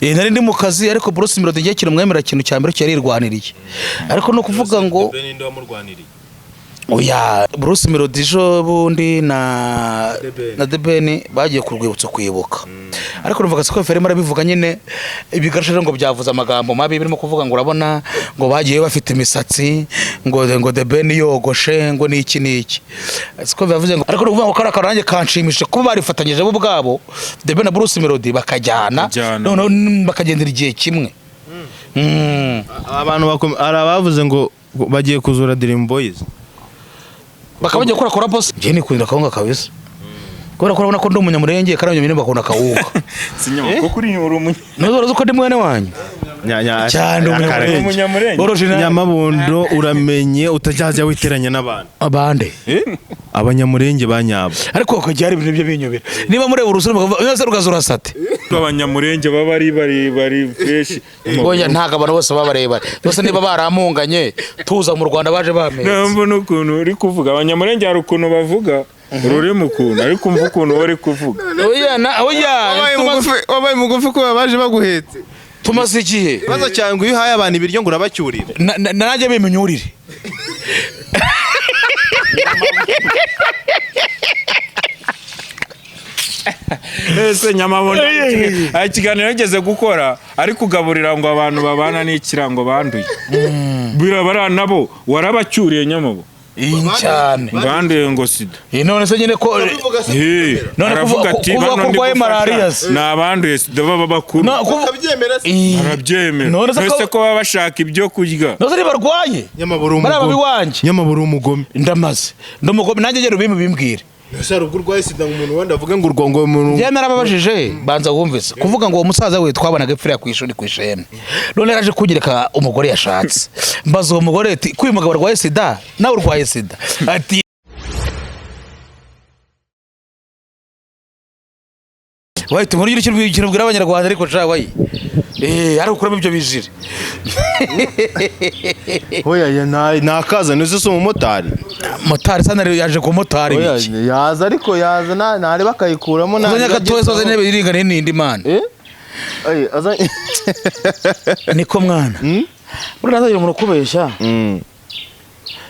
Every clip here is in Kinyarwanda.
nari ndi mu kazi ariko Bruce Melody ngiye kintu mwemera kintu cya mbere cyari irwaniriye ariko no kuvuga ngo oya Bruce Melody jo bundi na Debeni bagiye kurwibutso kwibuka ariko ruvuga ko Ferema arabivuga nyine ibigarashe ngo byavuze amagambo mabi birimo kuvuga ngo urabona ngo bagiye bafite imisatsi ngo Debeni yogoshe ngo niki siko bivuze ngo ariko ruvuga ngo karakarange kanshimishe kuba barifatanyije bo bwabo Debeni na Bruce Melody bakajyana none bakagendera igihe kimwe abantu arabavuze ngo bagiye kuzura Dream Boys bakabajya kora boss je ni kurinda kawunga kabisa kora urabona ko ndi umunyamurenge karabyo nyine bakunda kawunga sinyama ko kuri uri nozo ko ndi mwene wanyu cyane umunyamurenge nyamabondo uramenye utajyaza witeranya n'abantu abande abanyamurenge banyabo ariko ko cyari ibintu byo binyobera niba muri urusuru yose rugazura sate abanyamurenge baba bari fresh oya ntaga abantu bose babareba bose niba baramunganye tuza mu Rwanda baje bamenye nambo no kuntu uri kuvuga abanyamurenge hari ukuntu bavuga urure mu kuntu ariko umva ukuntu wari kuvuga wabaye mugufi ko baje baguhetse tumaze igihe baza cyangwa iyo uhaye abantu ibiryo ngo urabacyurire nanjye bimenyurire ese nyamabondo ikiganiro yageze gukora ari kugaburira ngo abantu babana n'ikirango banduye birabara nabo warabacyuriye nyamabo cyane bande ngo sida none se nyine ko none kuvuga ati bano ko malaria nabanduye sida baba bakuru arabyemera none se ko baba bashaka ibyo kurya none se barwaye nyamaburu umugome ndamaze ndumugome nanjye gero bimbwire ese rugurwaye sida umuntu wanda avuga ngo urwongo umuntu je narababajije banza wumvise kuvuga ngo umusaza we twabanaga epfira ku ishuri ku ishene none yaraje kunyereka umugore yashatse mbazo uwo mugore ati kuyu mugabo arwaye sida nawe urwaye sida ati wahita muri ikintu bwira abanyarwanda ariko cawaye ari ukuramo ibyo bijire oya nakaza nizo so motari sana yaje ku motari biki yaza ariko yaza nari bakayikuramo nanya gatozo zene biringane n'indi mana niko mwana buri nazo umuntu kubeshya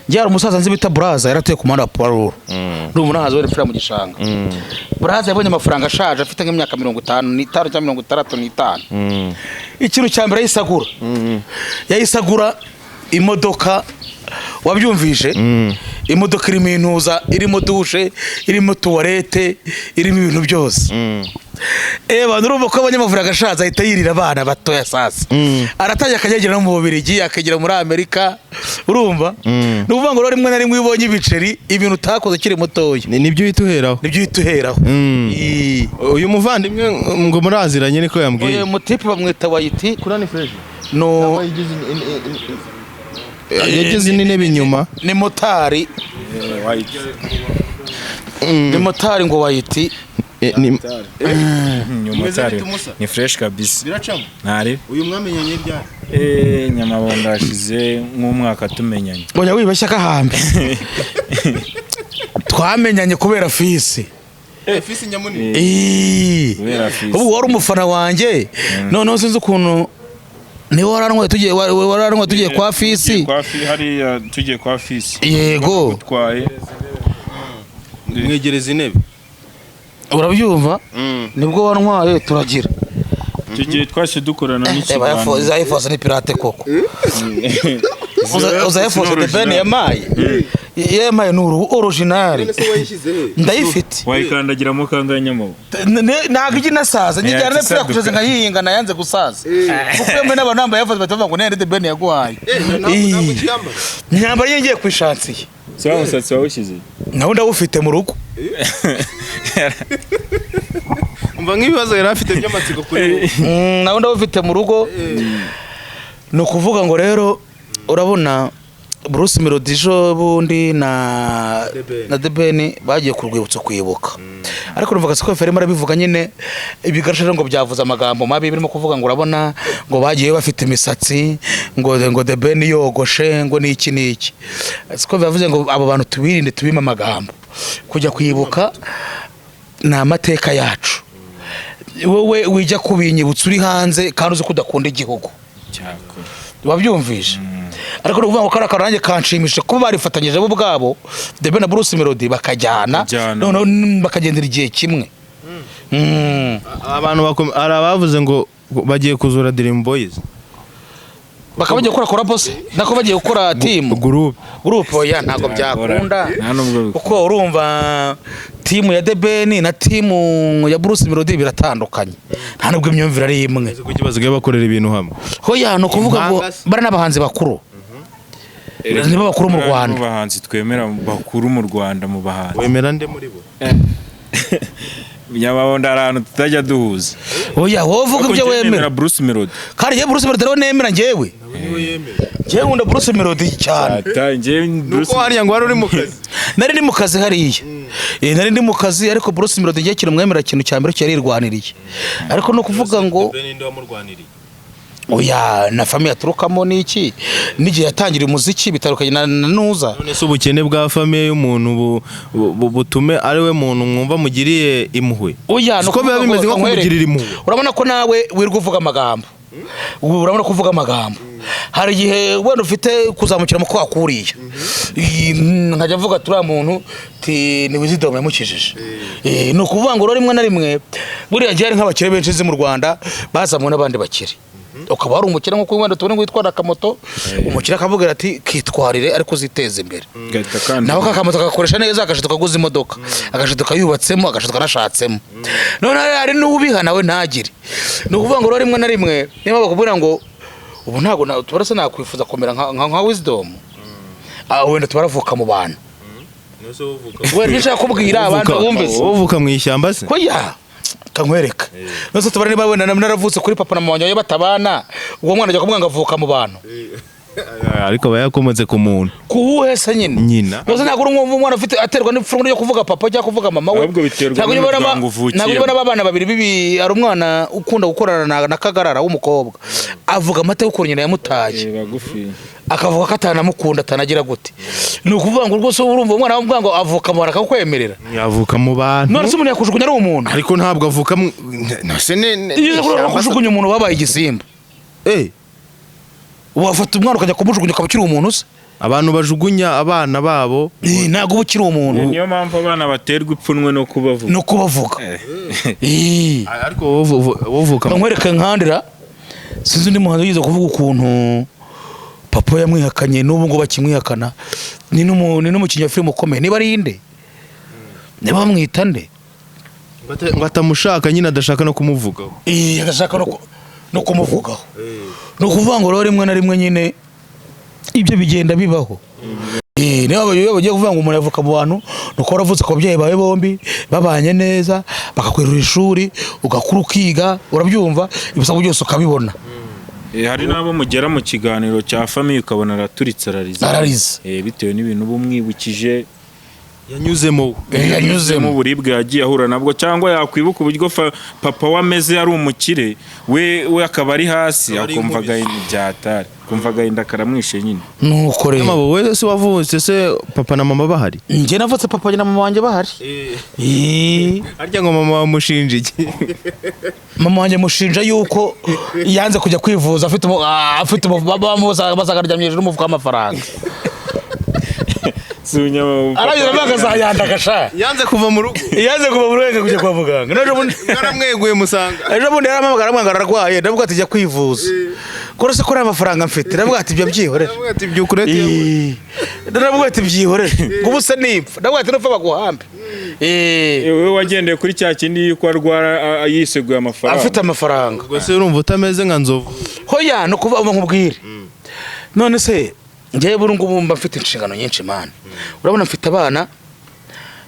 Yari umusaza nzi bita Braza yaratuye ku mwana Paul. N'umunahazo we rifira mu gishanga. Braza yabonye amafaranga ashaje afite nk'imyaka 55 cyangwa 65. Ikintu cyambere yisagura. Yayisagura imodoka wabyumvishe imodoka irimo intuza irimo dushe irimo toilette irimo ibintu byose bantu urumva ko abanyamafaranga ashaza ahita yirira abana batoya sasa aratajya akagera no mu Bubiligi akagera muri Amerika urumva n'uvuga ngo rimwe na rimwe ibonye ibiceri ibintu utakoze kiri mutoya nibyo yituheraho uyu muvandimwe ngo muraziranye niko yambwiye uyu mutipe bamwita Wayiti kurani fresh no yageze n'intebe inyuma ni motari ni motari ngo Wayiti ni fresh kabisa biracamo ntari uyu mwamenyanye ryari nyamabondo ashize nk'umwaka tumenyanye oya wibashya kahambe twamenyanye kubera fisi fisi nyamunini ubu wari umufana wanjye none sinzi ukuntu ni waranwe tugiye kwa fisi hariya tugiye kwa fisi yego twaye mwegereza intebe urabyumva nibwo wantwaye turagira tugiye twashe dukorana n'ikibanza uzayifose ni pirate koko uzayifose de Ben yamaye yemaye nuru original ndayifite wayikandagiramo kanganyamo ntago iginasaza njyana nepfira kujoze nkayihinga nayanze gusaza kuko yemwe n'abantu nambaye yafoze batavuga ngo nende de Ben yaguhaye nyambara ngiye kwishansiye sawa musatsi wawushize naho ndawufite mu rugo umva nk'ibibazo yari afite by'amatsiko kuri naho ndawufite mu rugo no kuvuga ngo rero urabona Bruce Melody jo bundi na Debeni bagiye kurwibutso kwibuka ariko ruvuga ko Ferema arabivuga nyine ibigarashe ngo byavuze amagambo mabi birimo kuvuga ngo urabona ngo bagiye bafite imisatsi ngo Debeni yogoshe ngo niki siko bivuze ngo abo bantu tubirinde tubima amagambo kujya kwibuka na amateka yacu wowe wijya kubinyibutsa uri hanze kandi uzi ko udakunda igihugu cyakora wabyumvishe ariko nukuvuga ngo kara karange kanshimisha kuba barifatanyije bo ubwabo The Ben na Bruce Melody bakajyana noneho bakagendera igihe kimwe. Abantu arabavuze ngo bagiye kuzura Dream Boys bakaba bagiye gukora korapose nako bagiye gukora team group oya ntago byakunda kuko urumva team ya The Ben na team ya Bruce Melody biratandukanye nta nubwo imyumvire ari imwe ku kibazo bakorera ibintu hamwe hoya no kuvuga ngo bari n'abahanzi bakuru nibo bakuru mu Rwanda abahanzi twemera bakuru mu Rwanda mu bahanzi wemera nde muri bo Nyamabonda arantu tutajya duhuza oya wovuga ibyo wemera Bruce Melody kandi je Bruce Melody rero nemera njyewe njyewe nkunda Bruce Melody cyane nuko hariya ngo wari uri mu kazi nari ndi mu kazi hariya nari ndi mu kazi ariko Bruce Melody ngiye kiri mwemera kintu cya mbere cyari irwaniriye ariko no kuvuga ngo ninde wamurwaniriye oya na famille aturukamo niki n'igihe yatangira umuziki bitarukanye na nuza none se ubukene bwa famille y'umuntu butume ari we muntu mwumva mugiriye impuhwe oya nuko biba bimeze nko kumugirira impuhwe urabona ko nawe wirwa uvuga amagambo urabona kuvuga amagambo hari igihe wenda ufite kuzamukira mu kwa kuriya nkajya mvuga turi muntu ni Wisdom yamukijije no kuvuga ngo rimwe na rimwe buriya gihe ari nk'abakire benshi mu Rwanda bazamwe n'abandi bakire ukaba ari umukire nko wenda tubone ngo yitwara akamoto umukire akavuga ati kitwarire ariko ziteze imbere naho kakamoto kagakoresha neza agashituka guza imodoka agashituka yubatsemo agashituka nashatsemo none hari n'ubiha nawe ntagire no kuvuga ngo rimwe na rimwe niba bakubwira ngo ubu ntago tubarase nakwifuza komera nka Wisdom wenda tubaravuka mu bantu wenda nshaka kubwira abantu bumve uvuka mu ishyamba se hoya kankwereka nose tubara niba wenda naravutse kuri papa na mama wanjye batabana uwo mwana ajya kumwanga avuka mu bantu ariko bayakomotse ku muntu kuwese nyina nose ntago uri umwana ufite aterwa n'ipfunwe ryo kuvuga papa cyangwa kuvuga mama we ntago nyibona abana babiri bibi ari umwana ukunda gukorana na Kagarara w'umukobwa avuga amata y'uko nyina yamutaye akavuga ko atanamukunda atanagira gute ni ukuvuga ngo rwose urumva umwana w'umwana ngo avuka mu baraka kwemerera yavuka mu bantu none se umuntu yakujugunya ari umuntu ariko ntabwo avuka nose kujugunya umuntu wabaye igisimba wafata umwana ukajya kumujugunya ukaba ukiri umuntu se abantu bajugunya abana babo ntago uba ukiri umuntu niyo mpamvu abana baterwa ipfunwe no kubavuga ariko wovuka nkwereka nkandira sinzi undi muhanzi yize kuvuga ukuntu papa yamwihakanye n'ubu ngo bakimwihakana ni n'umukinnyi wa filime ukomeye niba ari inde niba bamwita nde ngo atamushaka nyine adashaka no kumuvugaho adashaka no kumuvugaho no kuvuga ngo rero rimwe na rimwe nyine ibyo bigenda bibaho niba bagiye kuvuga ngo umuntu yavuka mu bantu nuko waravutse ku babyeyi bawe bombi babanye neza bakakwirura ishuri ugakura ukiga urabyumva ibisabwa byose ukabibona hari n'abo mugera mu kiganiro cya famille ukabona araturitse arariza bitewe n'ibintu bumwibukije yanyuzemo uburibwe yagiye ahura nabwo cyangwa yakwibuka uburyo papa wameze ari umukire we akaba ari hasi akumvaga ibyatari kumvaga inda karamwishe nyine nuko rero mama wowe se wavutse se papa na mama bahari njye navutse papa na mama wanjye bahari harya ngo mama wamushinja iki mama wanjye mushinja yuko yanze kujya kwivuza afite bazagarya hejuru umufuka w'amafaranga aragira bagazayanda gasha yanze kuva mu rugo kujya kwa muganga naramweguye musanga ejo bundi yaramamagara amwanga ararwaye ndavuga ati jya kwivuza korose ko amafaranga mfite ndavuga ati ibyo byihorere ndavuga ati byihorere ngo se nipfa ndavuga ati nupfa baguhambe wewe wagendeye kuri cya kindi yuko arwara yiseguye amafaranga afite amafaranga ubwo se urumva utameze nka nzovu hoya no kuva nkubwire none se njyewe burungu mba mfite inshingano nyinshi mana urabona mfite abana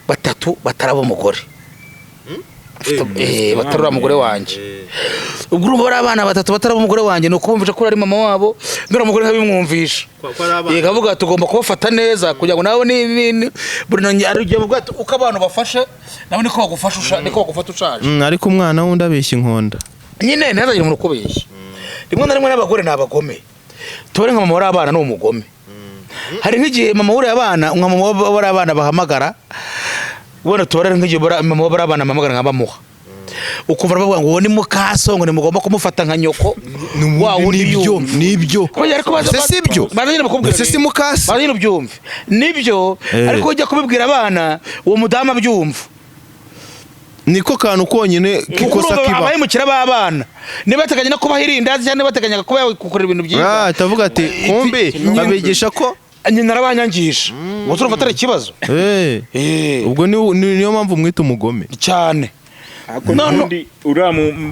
batatu bataraba umugore batarura umugore wanjye ubwo urumva bari abana batatu bataraba umugore wanjye ni ukubumvisha ko ari mama wabo ndora umugore habimwumvisha kavuga tugomba kubafata neza kugira ngo nawe buri ngiye mu bwato uko abantu bafashe nawe niko bagufata ushaje ariko umwana wundi abeshya inkonda nyine ntazagire umuntu ukubeshya rimwe na rimwe n'abagore ni abagome tubare nka mama wari abana ni umugome hari nk'igihe mama wari abana nka mama wari abana bahamagara ubona tubare nk'igihe mama wari abana bahamagara nka bamuha ukumva bavuga ngo uwo ni mukaso ngo nimugomba kumufata nka nyoko nibyo ese si ibyo ese si mukasi bazina ubyumve nibyo ariko ujya kubibwira abana uwo mudamu abyumva niko kantu konyine kikosa kiba abahemukira b'abana nibateganya no kubaha irindazi cyangwa nibateganya kuba yakorera ibintu byiza atavuga ati kumbe babigisha ko nyina arabanyangisha ngo turumva atari ikibazo ubwo niyo mpamvu mwita umugome cyane nundi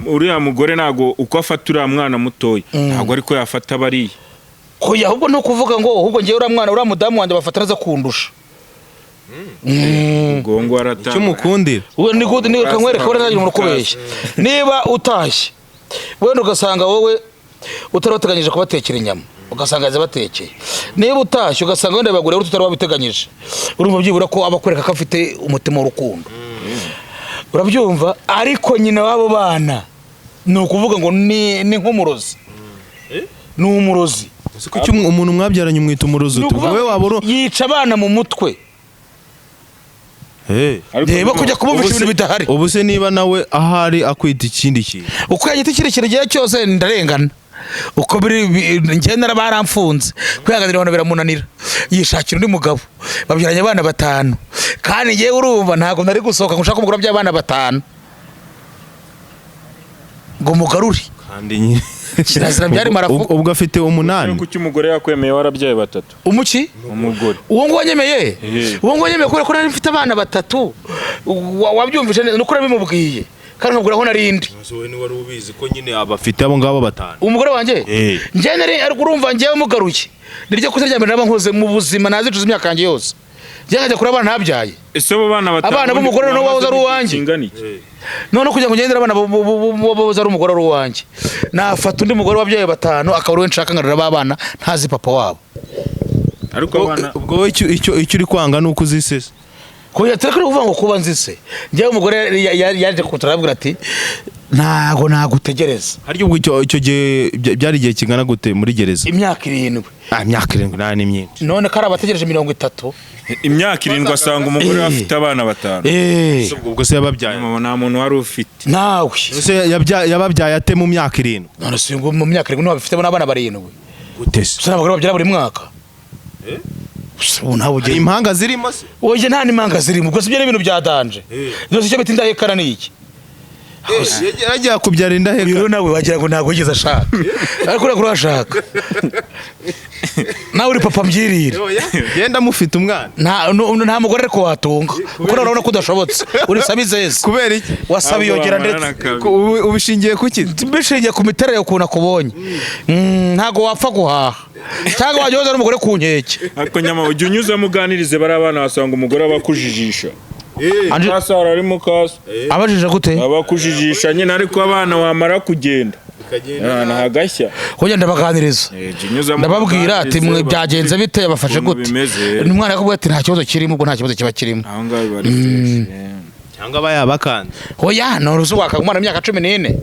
uriya mugore ntago uko afata uriya mwana mutoya ntago ariko yafata bariya koya ahubwo no kuvuga ngo ahubwo ngiye uriya mwana uriya mudamu wanjye bafata neza kundusha ubwo aratanga icyo mukundira ni kankwereka wenda ntagira umuntu ukubeshya niba utashye wenda ugasanga wowe utarabateganyije kubatekera inyama ugasanga yabatekeye niba utashye ugasanga wenda bagure utari wabiteganyije urumva byibura ko abakwereka ko afite umutima w'urukundo urabyumva ariko nyina w'abo bana ni ukuvuga ngo ni nk'umurozi ni umurozi umuntu mwabyaranye umwita umurozi wowe wabura yica abana mu mutwe reba kujya kumubisha ibintu bidahari ubu se niba nawe ahari akwita ikindi kintu uko yagita ikindi gihe cyose ndarengana uko njye narabaramfunze kwihanganira abantu biramunanira yishakira undi mugabo babyaranye abana 5 kandi ngewe urumva ntabwo nari gusohoka ngo ushaka umugore by'abana 5 ngo mugarure kandi nyine kirazira byari marafu ubwo afite 8 kuki umugore yakwemeye warabyaye 3 umuki umugore uwo ngo wanyemeye uwo ngo wanyemeye ko nari mfite abana 3 wabyumvise neza nuko nabimubwiye kandi nkubwira aho narindi wowe ni wari ubizi ko nyine abafite abo ngabo 5 umugore wanjye njye nari urumva njyewe mugaruye niryo kuze rya mbere naba nkoze mu buzima nazicuza imyaka yanjye yose njye kuri abana ntabyaye ese abo bana 5 abana b'umugore no wahoze ari uwanjye none kugira ngo ngendera abana boza ari umugore ari uwanjye nafata undi mugore wabyaye 5 akaba ari we nshaka ngarura babana ntazi papa wabo ariko abana ubwo icyo uri kwanga nuko uzisese kuya tekere uvuga ngo kuba nzise njye umugore yaje kuturabwira ati ntago nagutegereza haryo ubwo icyo gihe byari igihe kingana gute muri gereza imyaka 7 imyaka 7 nani myinshi none kari abategereje 30 imyaka 7 asanga umugore afite abana 5 ubwo se yababyaye nta muntu wari ufite nawe se yababyaye ate mu myaka 7 none se ngo mu myaka 7 n'abafite abana 7 gute se n'abagore babyara buri mwaka impanga zirimo se oje nta nimanga zirimo ubwo sibyo n'ibintu byadanje byose cyo bitinda hekana niki yagiye kubyara indaheka rero nawe wagira ngo ntago yigeze ashaka ariko uri kurashaka nawe uri papa mbyirire genda mufite umwana nta mugore ariko watunga kuko urabona ko udashobotse uri sabizeze kubera iki wasabi yogera ndetse ubishingiye kuki bishingiye ku miterere ukuntu akubonye ntago wapfa guhaha cyangwa wajyoza n'umugore ku nkeke ariko nyama ujye unyuza muganirize bari abana wasanga umugore abakujijisha Asara ari mukaso abajije gute abakujijisha nyine ariko abana wamara kugenda ntagashya hoya ndabaganiriza ndababwira ati mwe byagenze bite bafashe gute umwana yakubwiye ati nta kibazo kirimo ubwo nta kibazo kiba kirimo aho ngaho bari fresh cyangwa bayabakanze hoya none uzi waka umwana imyaka 14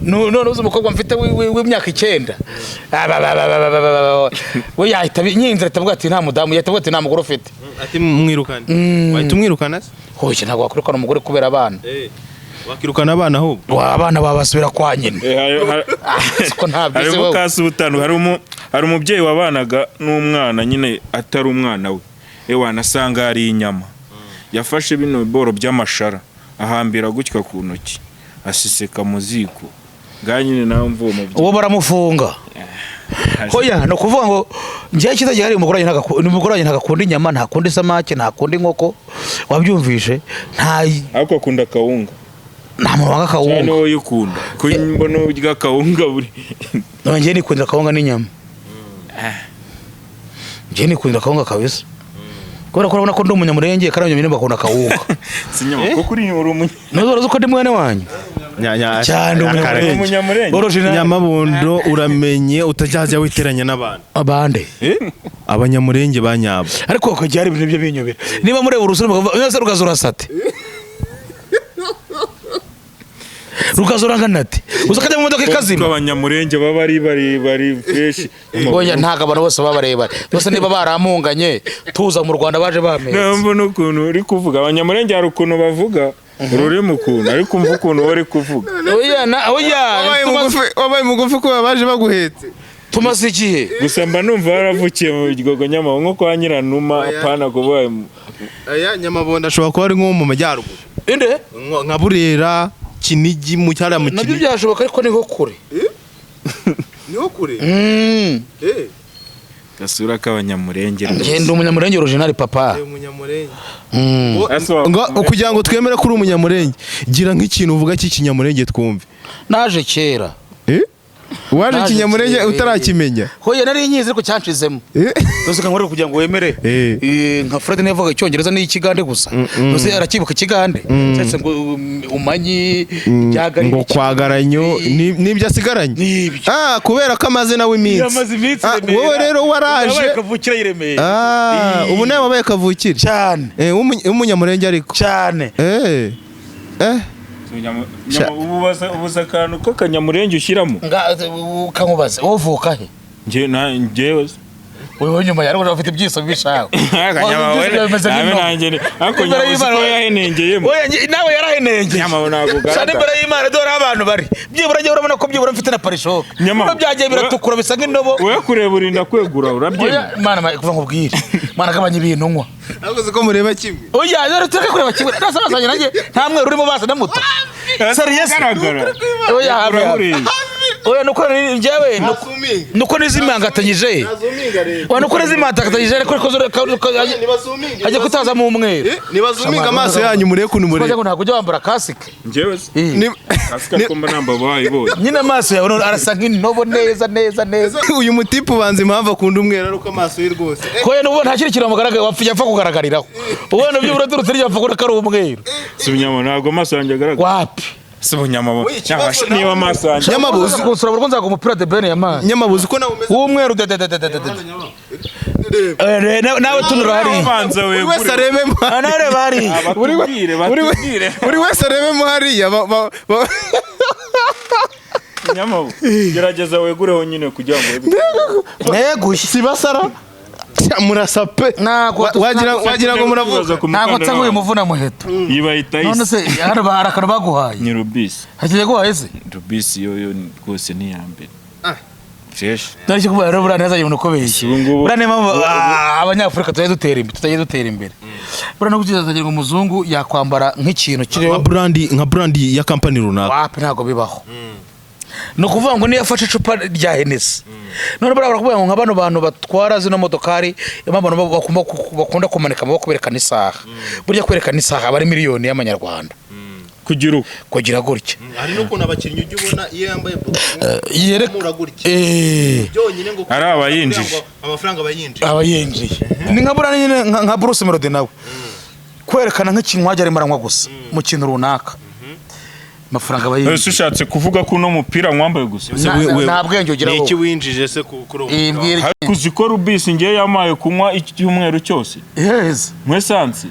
none uzi umukobwa mfite w'imyaka 9 we yahita nyinzira atavuga ati nta mudamu yatavuga ati nta mugore ufite ati mwirukana wahita umwirukana se hoya ntabwo wakurikana umugore kubera abana wakirukana abana ahubwo abana babasubira kwa nyine siko ntabyo hari mukasi ubutanu hari umubyeyi wabanaga n'umwana nyine atari umwana we wanasanga ari inyama yafashe bino biboro by'amashara ahambira gutya ku ntoki asiseka mu ziko nganyine nawe mvoma uwo baramufunga hoya no kuvuga ngo ngiye kizagiye hari umugore ntagakunda inyama ntakunda isamake ntakunda inkoko wabyumvishe ariko akunda kawunga nta muntu wanga kawunga cyane wowe ukunda ko mbona urya kawunga buri ngiye nikundira kawunga n'inyama ngiye nikundira kawunga kabisa kubera ko urabona ko ndi umunyamurenge kandi abanyamurenge bakunda kawunga sinyama ko kuri uri uzi ko ndi mwene wanyu cyane umunyamurenge nyamabondo uramenye utajyaza witeranya n'abantu abande abanyamurenge banyabo ariko ko cyari ibintu byo binyobera niba mureba urusuru mwese rugazura sate rugazuranga nati uzakajya mu modoka ikazima abanyamurenge baba bari fresh oya ntaga abantu bose babareba bose niba baramunganye tuza mu Rwanda baje bamenye nambo no kuntu uri kuvuga abanyamurenge hari ukuntu bavuga ururimi ukuntu ariko umva ukuntu wari kuvuga. wabaye mugufi ko baje baguhetse tumaze igihe Gusa mba numva waravukiye mu Biryogo Nyamabondo nko kwa Nyiranuma apana kubaye. aya Nyamabondo ashobora kuba ari nko mu majyaruguru inde nka Burera Kinigi mu cyara mu nabyo Kinigi byashoboka ariko niho kure niho kure Gasura k'Abanyamurenge. ngenda umunyamurenge original papa umunyamurenge kugira ngo twemere ko uri umunyamurenge gira nk'ikintu uvuga cy'ikinyamurenge twumve naje kera waje ikinyamurenge utarakimenya hoya nari nyizi ariko cyanshizemo dose kankorera kugira ngo wemere nka Fred nevuga icyongereza n'ikigande gusa dose arakibuka ikigande cyase ngo umanyi byagari ngo kwagaranyo nibyo asigaranye kubera ko amazina w'iminsi wowe rero waraje kavukira yiremeye ubu nawe wabaye kavukira cyane umunyamurenge ariko cyane ubuza akantu ko Kanyamurenge ushyiramo kankubaze wovuka he njyewe wewe nyuma yari ufite ibyiso bishaka nawe yarahenengeye cyane imbere y'Imana dore abantu bari byibura njye urabona ko byibura mfite na parishoke niba byagiye biratukura bisa nk'indobo wowe kureba urinda kwegura urabyemera Mana kuva nkubwire Mana gabanya ibintu nywa naguze ko mureba kimwe oya rero tureke kureba kimwe nasa basanye nanjye nta mwe urimo basa na muto serious oya oya nuko njyewe nuko nizimangatanyije nuko nizimangatanyije ariko ajya kutaza mu umweru nibazuminga amaso yanyu mureke kuntu mureke ntabwo ujya wambara kasike njyewe kasike ko mba namba bayibonye nyine amaso yawe arasa nk'intobo neza uyu mutipe ubanza impamvu akunda umweru ariko amaso ye rwose koye nubo nta kiri kiramugaragara yapfa kugaragariraho ubona byo buraturutse ryapfa ko ari umweru si unyama ntabwo amaso yanjye agaragara wapi Nyamabondo niba amaso yanjye Nyamabuzi kunsura burwo nzaga umupira de Ben yamana Nyamabuzi ko nawe umeze umweru nawe tunura hari buri wese arebemo anare bari buri wese arebemo hari Nyamabondo gerageza wegureho nyine kugira ngo nego sibasara murasape wagira ngo muravuza ntabwo nsanguye muvuna muheto yibayita none se hano baharakana baguhaye ni Rubisi hakiye guhaye se Rubisi yo rwose ni yambere fresh nari cyo kubara bura neza ibintu kobeshye bura nema abanyafurika tutagiye dutera imbere bura no kugizagira ngo umuzungu yakwambara nk'ikintu kiriho nka brand ya company runaka wapi ntago bibaho no kuvuga ngo niyo afashe icupa rya Hennessy none baravuga ngo nk'abano bantu batwara zino modokari abantu bakunda kumanika amaboko berekana isaha burya kwerekana isaha bari miliyoni y'amanyarwanda kugira gutya hari no kuntu abakinnyi ujye ubona iyo yambaye yerekura gutya byonyine ngo ari abayinjije amafaranga abayinjije ni nka burana nyine nka Bruce Melody nawe kwerekana nk'ikintu wajya ari maranywa gusa mu kintu runaka mafaranga bayinjije ese ushatse kuvuga ko no mupira mwambaye gusa nta bwenge ugira ngo iki winjije se kuri ubu kuzi ko Rubisi ngiye yamaye kunywa icyumweru cyose yes mwesansi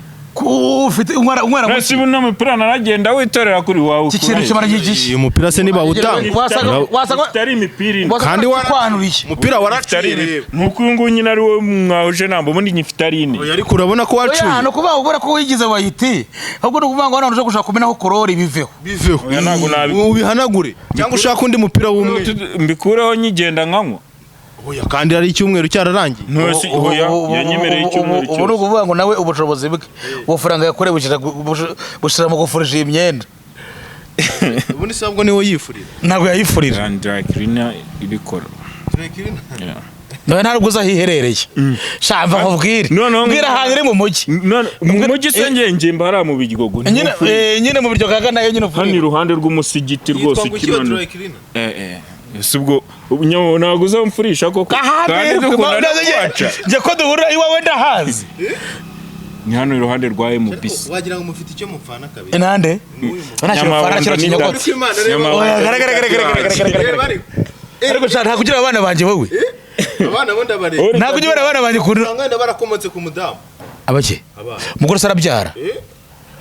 ufite umwara nasi buna mupira naragenda witorera kuri wawe iki kintu kimara gigisha uyu mupira se niba utanga wasaga tari imipira kandi waranuriye umupira waraciye nuko uyu nguyu nyine ari wo mwahuje nambo ubundi nyifitarine ariko urabona ko wacuye no kuvuga ubura ko wigize wayiti ahubwo no kuvuga ngo nanje gushaka kumenaho korori biveho ntago nabi ubihanagure cyangwa ushaka undi mupira w'umwe mbikureho nyigenda nkanywa oya kandi ari icyumweru cyararangiye ntose oya yanyemereye icyumweru cyose ubu kuvuga ngo nawe ubushobozi bwe ubufaranga yakore bushira mu gufurije imyenda ubundi sabwo niwo yifurira ntabwo yayifurira dry cleaner ibikora nawe ntabwo uzahiherereye shamba nkubwire mbwira ahantu uri mu mujyi se ngenge mbara mu Biryogo nyine mu Biryogo nayo nyine hano iruhande rw'umusigiti rwose ikimano subwo ntabwo uzamfurisha koko kandi dukunda kwaca je ko duhura iwawe ndahazi ni hano iruhande rwa MBC wagira ngo mufite icyo mupfana kabiri nande Nyamabondo kino kinyogotse ariko nta kugira abana banje wowe abana bo ndabareba nta kugira abana banje nganda barakomotse ku mudamu abake mugore sarabyara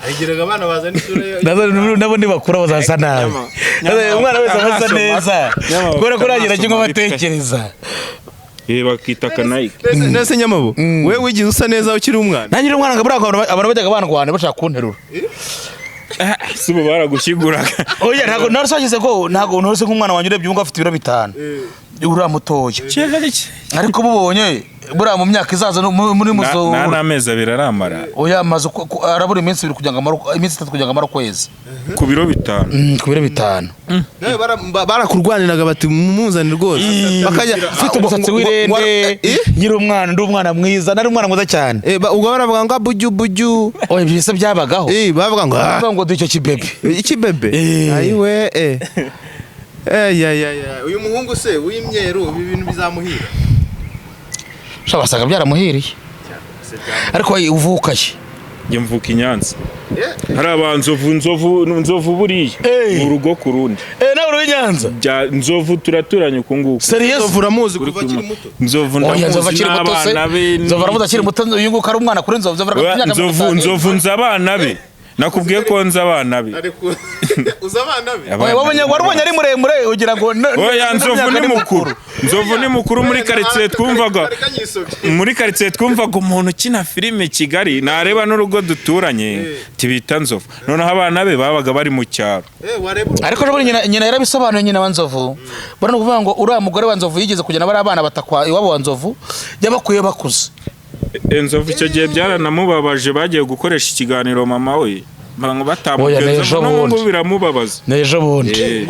ayigiraga abana bazana isura nabo nibakura bazasa nabi umwana wese asa neza kubera ko ragira cyangwa batekereza bakita kanayike nese Nyamabo wewe wigize usa neza ukiri umwana nanjye umwana ngabura abantu bajyaga bandwana bashaka kunterura sibo baragushyiguraga. oya ntago narasageze ko ntago nose nk'umwana wanjye urebye umwe afite ibiro 5 uriya mutoya ariko mubonye buriya mu myaka izaza muri muzo na amezi abiri aramara. oya amaze arabura iminsi 2 kugira ngo amara iminsi 3 kugira ngo amara kwezi ku biro 5. ku biro 5 nawe barakurwaniraga bati mumuzane rwose bakajya ufite umusatsi w'irende nyiri umwana ndi umwana mwiza nari umwana mwiza cyane ubwo baravuga ngo buju oya byise byabagaho bavuga ngo ducyo kibebe ikibebe ayiwe ya uyu muhungu se w'imyeru ibi bintu bizamuhira shabasaga byaramuhiriye ariko uvukaye njye mvuka Inyanza hari abanzovu buriye mu rugo ku rundi nawe uri Inyanza nzovu turaturanye uku nguku nzovu uramuzi kuva akiri muto nzovu ndamuzi n'abana be nzovu aramuzi akiri muto uyu nguko ari umwana kuri nzovu nzi abana be nakubwiye ko nzi abana be uza abana be warubonye ari muremure ugira ngo oya nzovu ni mukuru muri quartier twumvaga umuntu ukina filime Kigali nareba n'urugo duturanye tibita nzovu noneho abana be babaga bari mu cyaro ariko jo nyina yarabisobanuye nyina wa nzovu bari no kuvuga ngo uriya mugore wa nzovu yigeze kujyana bari abana batakwa iwabo wa nzovu yabakuye bakuze nzovu icyo gihe byaranamubabaje bagiye gukoresha ikiganiro mama we ngo batamugenza n'ubu biramubabaza nejo bundi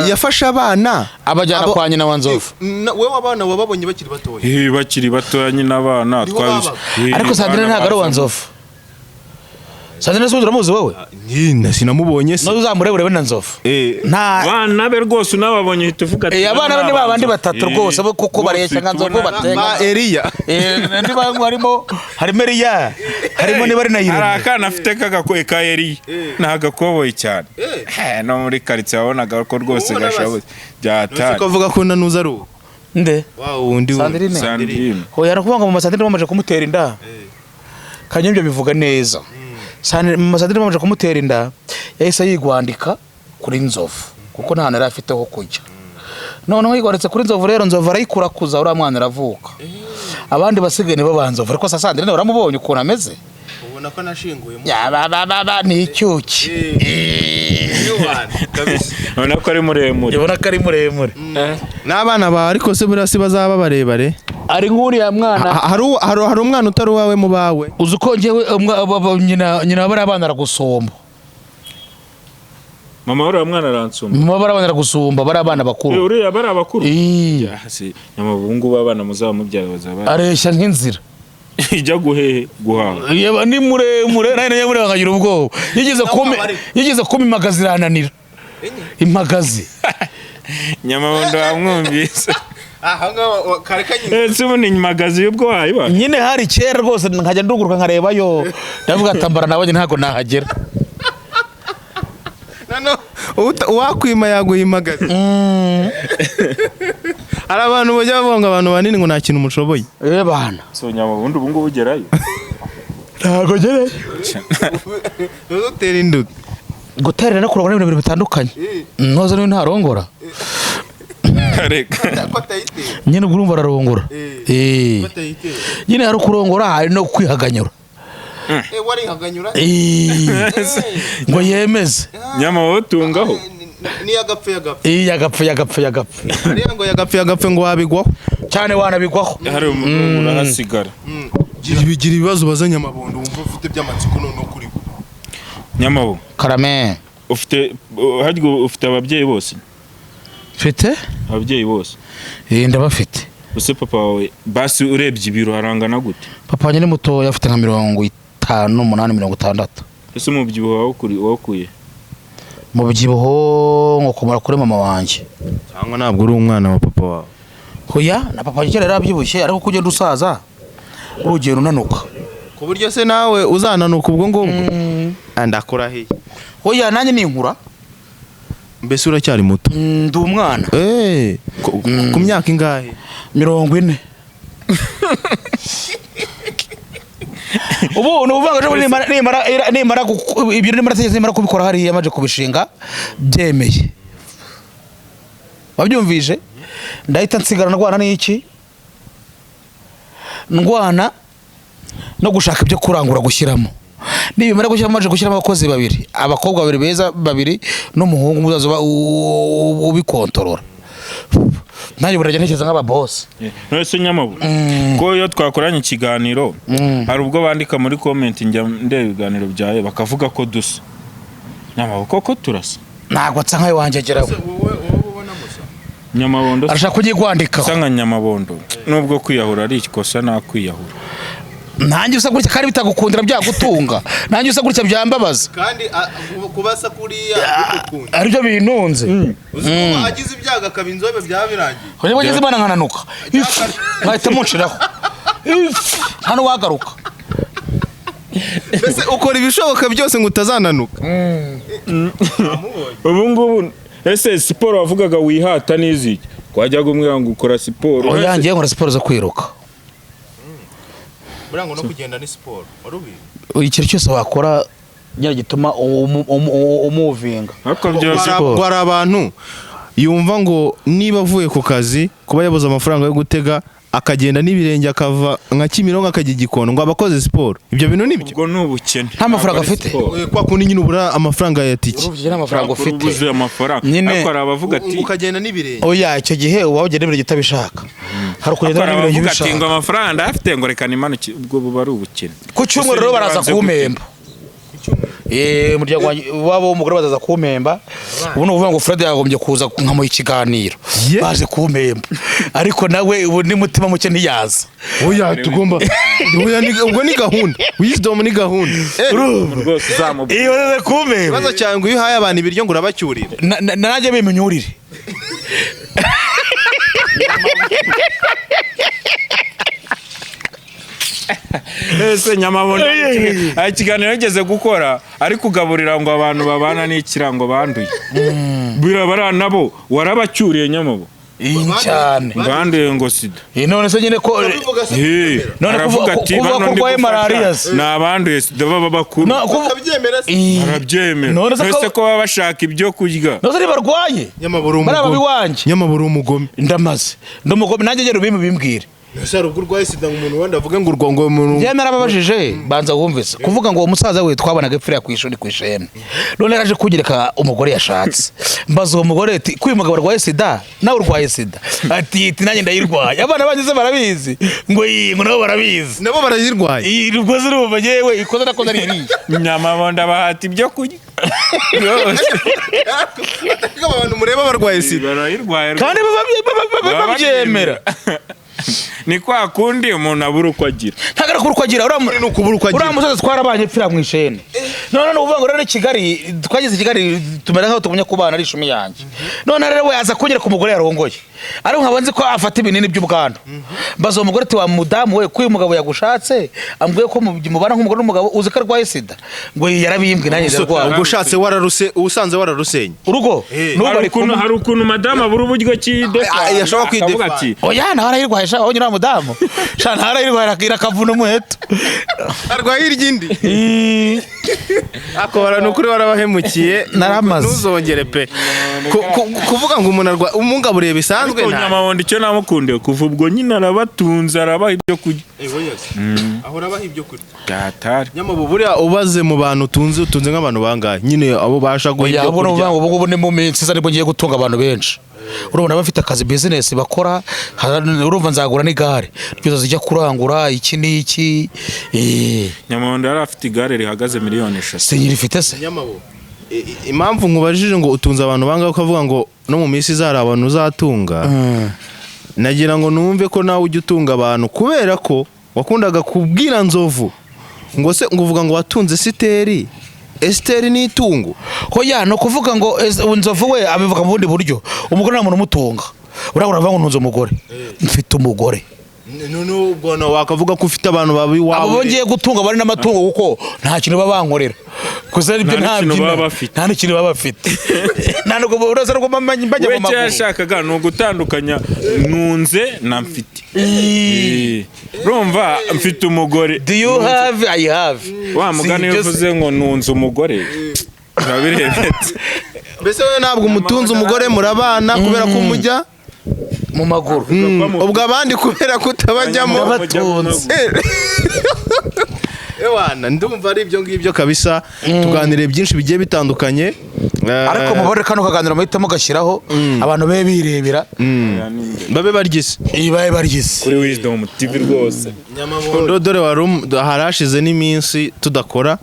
yafashe abana abajyana kwa nyina wa nzovu wewe abana wababonye bakiri batoya nyina abana twaje ariko Sandrine ntago ari wa nzovu Sandrine se uramuzi wowe nyina sinamubonye se no uzamurebure na nzovu nta bana be rwose unababonye tuvuga ati abana be ni babandi batatu rwose kuko bareshya nka nzovu batenga Elia niba harimo Elia harimo niba ari na Irene hari akana afite kagakoye ka Elia ntagakoboye cyane no muri quartier wabonaga ko rwose gashabuye byatari ukavuga ko nanuza ari nde undi Sandrine hoya arakuvuga ngo mu Sandrine bamaje kumutera inda kanyembyo bivuga neza Sandrine bamaje kumutera inda yahise yigwandika kuri nzovu kuko nta nari afite ho kujya noneho yigwanditse kuri nzovu rero nzovu arayikurakuza uriya mwana aravuka abandi basigaye nibo banzovu ariko Sandrine uramubonye ukuntu ameze ubona ko nashinguye ni icyuki ubona ko ari muremure n'abana ba ariko se burasi bazaba barebare ari nk'uriya mwana hari umwana utari wawe mu bawe uzi ko ngewe nyina bari abana aragusomba mama uriya mwana aransumba mama bari abana aragusumba bari abana bakuru uriya bari abakuru nyamabungu b'abana muzaba mubyara bazaba areshya nk'inzira ijya guhaha yaba ni muremure nayo yamureba nkagira ubwoba yigeze kuma imagazi irananira imagazi nyamabondo wamwumvise ese ubu ni imagazi y'ubwo wayiba nyine hari kera rwose nkajya nduguruka nkarebayo ndavuga atambara nabonye ntago nahagera uwakwima yaguha imagazi hari abantu bajya bavuga ngo abantu banini ngo nta kintu mushoboye bana so nyamabundi ubu ngubu ugerayo ntago gerayo utera indudu guterera no kurongora ibintu bitandukanye noza niyo ntarongora nyine urumva ararongora nyine hari kurongora hari no kwihaganyura ngo yemeze nyamawotungaho ni yagapfe ngo wabigwaho cyane wanabigwaho hari umuntu urahasigara bigira ibibazo bazanye amabondo wumva ufite by'amatsiko none kuri bo nyamabo karame ufite ababyeyi bose mfite ababyeyi bose ndabafite use papa wawe basi urebye ibiro harangana gute papa wanjye ni mutoya afite nka 58 60 ese umubyibuho wakuye mu byibuho ngo kumara kuri mama wanjye cyangwa ntabwo uri umwana wa papa wawe hoya na papa wanjye kera yarabyibushye ariko kugenda usaza urugero unanuka ku buryo se nawe uzananuka ubwo ngubwo ndakora he hoya nanjye ni inkura mbese uracyari muto ndi umwana ku myaka ingahe 40 ubu n'ubuvanga nimara ibyo nimara kubikora hari yamaje kubishinga byemeye babyumvije ndahita nsigara ndwana n'iki ndwana no gushaka ibyo kurangura gushyiramo nibimara gushyiramo abakozi babiri, abakobwa babiri beza babiri n'umuhungu uzaza ubikontorora, nanjye burajya ntekereza nk'ababosi. Nose Nyamabo ko iyo twakoranye ikiganiro hari ubwo bandika muri comment njya ndeba ibiganiro byawe bakavuga ko dusa. Nyamabo koko turasa? Ntabwo nsa nkayo wanjye ageraho. Nyamabondo arashaka kugigwandikaho sanga Nyamabondo nubwo kwiyahura ari ikosa nakwiyahura. Nanjye usa gutya kandi bitagukundira byagutunga, nanjye usa gutya byambabaza kandi kubasa kuriya bigukunda aribyo binunze. agize ibyaga akaba inzobe byaba birangiye, Hoye bageze imana nkananuka nkahita munshiraho hano wagaruka. mbese ukora ibishoboka byose ngo utazananuka. Ubu ngubu ese siporo wavugaga wihata n'iziki kwajyaga umwe ngo ukora siporo? Oyangiye nkora siporo zo kwiruka. Burango no kugenda ni siporo warubi ikintu cyose wakora gituma umuvinga. Gwara abantu yumva ngo niba avuye ku kazi kuba yabuze amafaranga yo gutega akagenda n'ibirenge akava nka Kimironko akajya Gikondo ngo abakoze siporo. Ibyo bintu nibyo? Ubwo n'ubukene. Nta mafaranga afite. Kwa kundi nyine ubura amafaranga ya tiki. Urubye n'amafaranga ufite. Ubuze amafaranga. Ariko arabavuga ati ukagenda n'ibirenge. Oya icyo gihe wabagenda n'ibirenge utabishaka. Hari kugenda n'ibirenge bishaka. Ngo amafaranga afite ngo reka nimanuke, ubwo buba ari ubukene. Ku cyumweru rero baraza kumemba. Umuryango wabo umugore bazaza kumemba. Ubu nuvuga ngo Fred yagombye kuza nkamo ikiganiro baje kumemba, ariko nawe ubu ni mutima muke ntiyaza. Oya tugomba ubwo ni gahunda, wisdom ni gahunda rwose zamu. Iyo bazaza kumemba baza cyangwa iyo uhaye abantu ibiryo ngo urabacyurira nanjye bimenyurire. Ese Nyamabondo ikiganiro yageze gukora ari kugaburira ngo abantu babana n'ikirango banduye. Birabara nabo warabacyuriye Nyamabo cyane banduye ngo sida. None se nyine ko none kuvuga ati ko malaria nabanduye sida baba bakuru bakabyemera barabyemera. Ese ko baba bashaka ibyo kurya nose ari barwaye Nyamaburu umugome. Nyamaburu umugome ndamaze ndumugome nanjye ngero bimbwire. Ese ari urwaye sida ngo umuntu wanda avuge ngo urwango umuntu Jye narababajije banza wumvise kuvuga ngo umusaza we twabanaga epfira ku ishuri ku ishene, none yaje kugereka umugore yashatse. Mbaza uwo mugore ati kuyu mugabo arwaye sida nawe urwaye sida? Ati nanjye ndayirwaye. Abana bangize barabizi ngo nabo barabizi nabo barayirwaye. Ubwo zirumva yewe ikoze nakoze ari iriya. Nyamabondo abahati ibyo kurya abantu mureba barwaye sida barayirwaye kandi babyemera. Ni kwa kundi umuntu abura uko agira. Ntagara kuri uko agira uriya musaza twarabanye epfira mu ishene. None uvuga ngo rero Kigali twageze Kigali tumera nkaho tugumya kubana ari ishumi yanjye. None rero we aza kunyera ku mugore yarongoye, ari nkabanze ko afata ibinini by'ubwandu. Mbaza uwo mugore ati wa mudamu we kuyu mugabo yagushatse ambwiye ko mubana nk'umugore n'umugabo uzi ko arwaye sida? Ngo yarabimbwe nanjye ndarwaye. Ubwo ushatse wararuse usanze wararusenye urugo hari ukuntu madame abura uburyo kidefara yashobora kwidefara. Oya naho arayirwaye sha onyura mudamu sha ntara yirwaye akira kavuna umuheto arwaye iryindi. Ako baranukuri warabahemukiye naramaze ntuzongere pe kuvuga ngo umuntu arwaye umungaburiye bisanzwe. Nta Nyamabondo icyo namukundiye kuva ubwo nyine arabatunza arabaha ibyo kurya. Aho arabaha ibyo kurya gatari. Nyamabo buriya ubaze mu bantu utunze nk'abantu bangahe nyine abo basha guha ibyo kurya. Ubu ni mu minsi nibwo ngiye gutunga abantu benshi. Urumva bafite akazi business bakora, urumva nzagura n'igare ryo zijya kurangura iki n'iki. Nyamabondo yari afite igare rihagaze miliyoni 3. Sinyirifite se Nyamabo impamvu nkubajije ngo utunze abantu bangahe ukavuga ngo no mu minsi izari abantu uzatunga, nagira ngo numve ko nawe ujya utunga abantu kubera ko wakundaga kubwira Nzovu ngo se nguvuga ngo watunze Siteri. Esteri ni itungo. Hoya no kuvuga ngo Nzovu we abivuga mu bundi buryo. Umugore namuntu mutunga urabura ngo ntunze umugore. Mfite umugore. None ubwo no wakavuga ko ufite abantu babi wawe. Abo ngiye gutunga bari n'amatungo kuko nta kintu babankorera. Kuza ibyo nta kintu baba bafite. Nta nuko uraza rwo bajya mu maguru. We cyashakaga no gutandukanya nunze na mfite. Rumva mfite umugore. Do you have? I have. Wa mugani uvuze ngo nunze umugore. Urabirebetse. Mbese we ntabwo umutunze umugore murabana kubera ko umujya mu maguru. Ubwo abandi kubera kutabajyamo batunze. ewana ndumva ari ibyo ngibyo kabisa tuganiriye byinshi bigiye bitandukanye ariko mubare kano kaganira mahitamo gashyiraho abantu be birebera babe bargise babe bargise kuri Wisdom TV rwose dore harashize n'iminsi tudakora.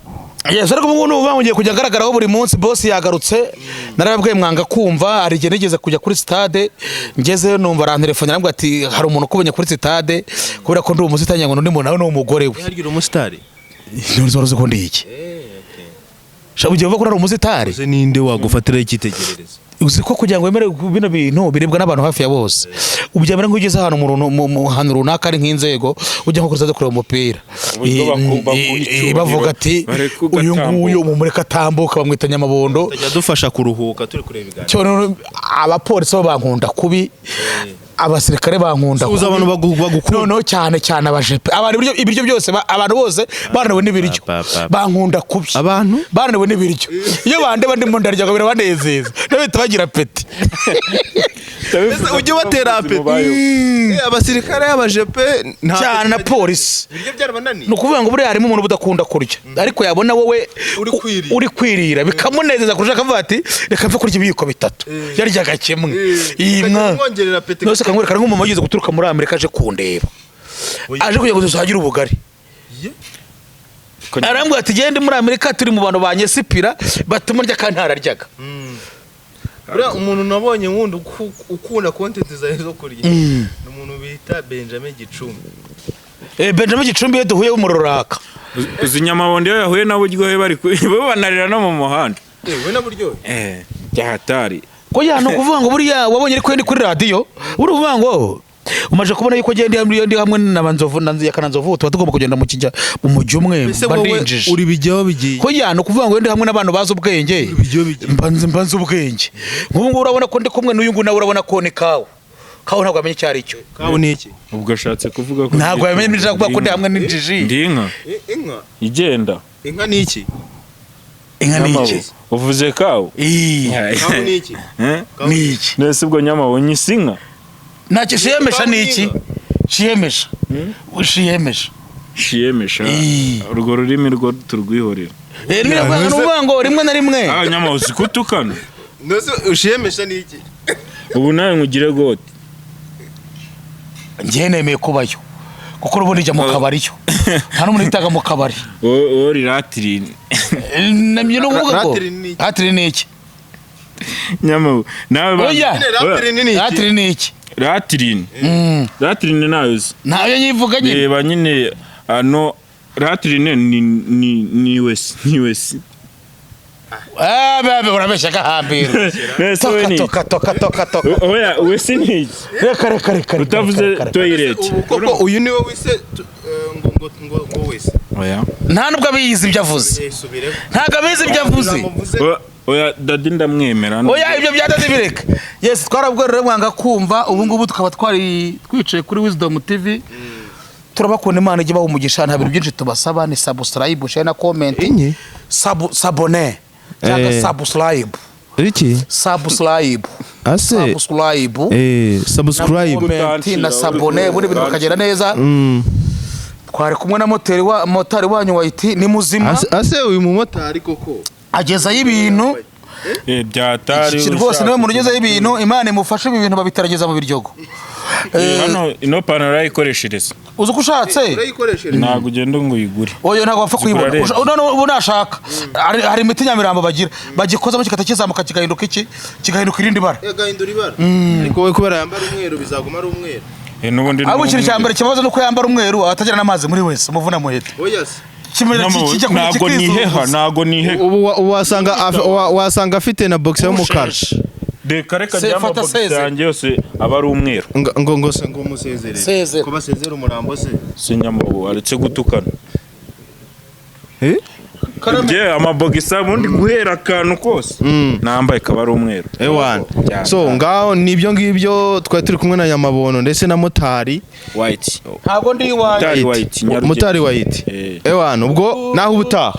Yes, ariko ubu ngubu bangiye kujya agaragaraho buri munsi boss yagarutse narababwiye mwanga kumva ari igihe nigeze kujya kuri stade ngeze numva arantelefone arambwira ati hari umuntu ukubonye kuri stade kubera ko ndi umusitari ngo n'undi muntu nawe n'umugore we Hargira umusitari ntuzi ko ndi iki shabu giye ko ari umusitari uze ninde wagufatira ikitegerereza uzi ko kugira ngo wemere bino bintu birebwa n'abantu hafi ya bose ubyamera nk'ugeze ahantu mu hantu runaka ari nk'inzego ujya nko kuzaza kureba umupira bavuga ati uyu nguyu umumureka atambuka bamwita Nyamabondo tajya dufasha kuruhuka turi kureba ibiganiro cyo abapolisi bo bankunda kubi abasirikare bankunda uza abantu bagukunda no cyane abajepe abantu ibiryo byose abantu bose banawe n'ibiryo bankunda kubi abantu banawe n'ibiryo iyo bandeba ndimo ndarya ngo birabanezeza nabita bagira peti ujye batera apeti abasirikare abajepe cyane na polisi ibiryo byarabananiye no kuvuga ngo buri harimo umuntu budakunda kurya ariko yabona wowe uri kwirira bikamunezeza kurusha akavuga ati reka mve kurya ibiyiko bitatu yaryaga kimwe inka nose kamwereka nk'umuntu wagize guturuka muri Amerika aje kundeba aje kugira ngo dusagire ubugari arambwira ati gende muri Amerika turi mu bantu banyesipira batuma ndya kandi ntararyaga umuntu nabonye wundi ukunda content zawe zo kurya n'umuntu bita Benjamin Gicumbi Benjamin Gicumbi iyo duhuye umuroraka uzi Nyamabondo iyo yahuye na buryohe bari banarira no mu muhanda we na buryohe byahatari ko yano kuvuga ngo buriya wabonye ariko ndi kuri radio uri kuvuga ngo umaje kubona yuko ndi hamwe n'abanzovu ya Kananzovu tuba tugomba kugenda mu kijya mu mujyi umwe bandinjije uri bijyaho bigiye ko yano kuvuga ngo ndi hamwe n'abantu bazi ubwenge mbanze ubwenge nk'ubu urabona ko ndi kumwe n'uyu nguyu nawe urabona ko ni kawe ntabwo amenye icyo ari cyo kawe ni iki ubwo ashatse kuvuga ko ntabwo yamenye n'ijambo kuvuga ko ndi hamwe n'injiji ndi inka igenda inka ni iki inka ni iki uvuze kawe kawe ni iki ni iki nese ubwo Nyamabonye isi inka ntacyo shiyemesha ni iki shiyemesha urwo rurimi rwo turwihorera n'uvuga ngo rimwe na rimwe Nyamabondo uzi kutukana nose ushiyemesha ni iki ubu nawe nkugire gote njye nemeye kubayo kuko urubundi njya mu kabari yo nta n'umuntu yitaga mu kabari ori ratirine namye no kuvuga ko ratirine ni iki Nyamabondo nawe ratirine ni iki ratirine nayo uzi ntayo nyivuga nyine reba nyine ano ratirine ni wesi urabeshya gahambira toka oya wesi ni iki reka utavuze toilet koko uyu niwe wise ngo wese oya nta nubwo abizi ibyo avuze ntabwo abizi ibyo avuze oya dadi ndamwemera oya ibyo byadade bireka yes twarabworera mwanga kumva ubu ngubu tukaba twari twicaye kuri Wisdom TV turabakunda Imana ijye bahumugisha nta bintu byinshi tubasaba ni subscribe share na comment sabone cyangwa subscribe iki subscribe subscribe na sabone buri bintu bakagera neza twari kumwe na motari wanyu wayiti ni muzima ase uyu mumotari koko agezayo ibintu byatari rwose niwe muntu ugezayo ibintu Imana imufashe ibi bintu babitarageza mu biryogo hano ino panaro yayikoreshereza uzi ko ushatse ntabwo ugenda ngo uyigure oya ntabwo wapfa kuyibona ubu nashaka hari imiti Nyamirambo bagikozamo kigata kizamuka kigahinduka iki kigahinduka irindi bara ariko we kubera yambara umweru bizaguma ari umweru n'ubundi abo ikintu cya mbere kibazo nuko yambara umweru atagira n'amazi muri wese umuvuna muhete ntabwo niheha ubu wasanga afite na box y'umukara reka ry'amabogisi yanjye yose aba ari umweru ngo musezere ko basezera umurambo se si Nyamabondo aretse gutukana amabogisi ubundi guhera akantu kose nambaye kaba ari umweru so ngaho nibyo ngibyo twari turi kumwe na Nyamabondo ndetse na motari white ntabwo ndi motari white ubwo naho ubutaha